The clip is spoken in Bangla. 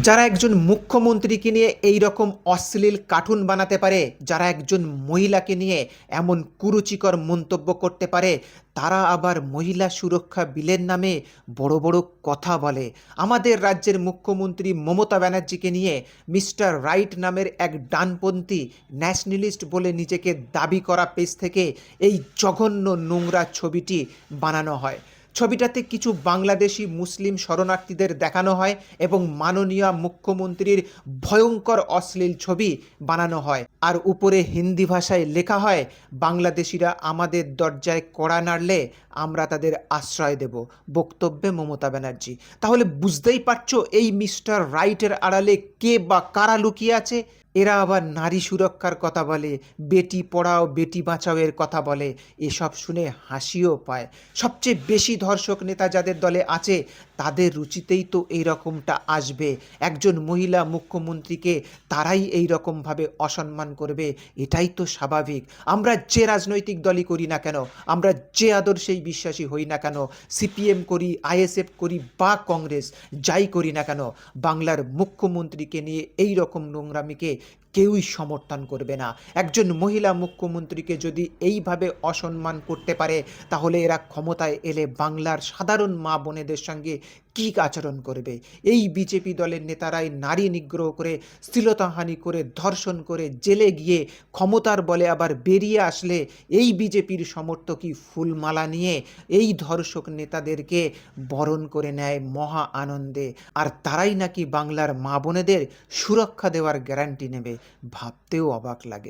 যারা একজন মুখ্যমন্ত্রীকে নিয়ে এই রকম অশ্লীল কার্টুন বানাতে পারে, যারা একজন মহিলাকে নিয়ে এমন কুরুচিকর মন্তব্য করতে পারে, তারা আবার মহিলা সুরক্ষা বিলের নামে বড় বড় কথা বলে। আমাদের রাজ্যের মুখ্যমন্ত্রী মমতা ব্যানার্জিকে নিয়ে মিস্টার রাইট নামের এক ডানপন্থী ন্যাশনালিস্ট বলে নিজেকে দাবি করা পেজ থেকে এই জঘন্য নোংরা ছবিটি বানানো হয়। ছবিটাতে কিছু বাংলাদেশি মুসলিম শরণার্থীদের দেখানো হয় এবং মাননীয় মুখ্যমন্ত্রীর ভয়ঙ্কর অশ্লীল ছবি বানানো হয়, আর উপরে হিন্দি ভাষায় লেখা হয়, বাংলাদেশিরা আমাদের দরজায় কড়া নাড়লে আমরা তাদের আশ্রয় দেব। বক্তব্যে মমতা ব্যানার্জি। তাহলে বুঝতেই পারছো এই মিস্টার রাইটের আড়ালে কে বা কারা লুকিয়ে আছে। এরা আবার নারী সুরক্ষার কথা বলে, বেটি পড়াও বেটি বাঁচাও এর কথা বলে। এসব শুনে হাসিও পায়। সবচেয়ে বেশি ধর্ষক নেতা যাদের দলে আছে, তাদের রুচিতেই তো এই রকমটা আসবে। একজন মহিলা মুখ্যমন্ত্রীকে তারাই এই রকমভাবে অসম্মান করবে, এটাই তো স্বাভাবিক। আমরা যে রাজনৈতিক দলই করি না কেন, আমরা যে আদর্শেই বিশ্বাসী হই না কেন, সিপিএম করি, আইএসএফ করি বা কংগ্রেস, যাই করি না কেন, বাংলার মুখ্যমন্ত্রীকে নিয়ে এই রকম নোংরামিকে কেউই সমর্থন করবে না। একজন মহিলা মুখ্যমন্ত্রীকে যদি এইভাবে অসম্মান করতে পারে, তাহলে এরা ক্ষমতায় এলে বাংলার সাধারণ মা বোনেদের সঙ্গে কী আচরণ করবে। এই বিজেপি দলের নেতারাই নারী নিগ্রহ করে, শ্লীলতাহানি করে, ধর্ষণ করে, জেলে গিয়ে ক্ষমতার বলে আবার বেরিয়ে আসলে এই বিজেপির সমর্থকই ফুলমালা নিয়ে এই ধর্ষক নেতাদেরকে বরণ করে নেয় মহা আনন্দে। আর তারাই নাকি বাংলার মা বোনেদের সুরক্ষা দেওয়ার গ্যারান্টি নেবে। ভাবতেও অবাক লাগে।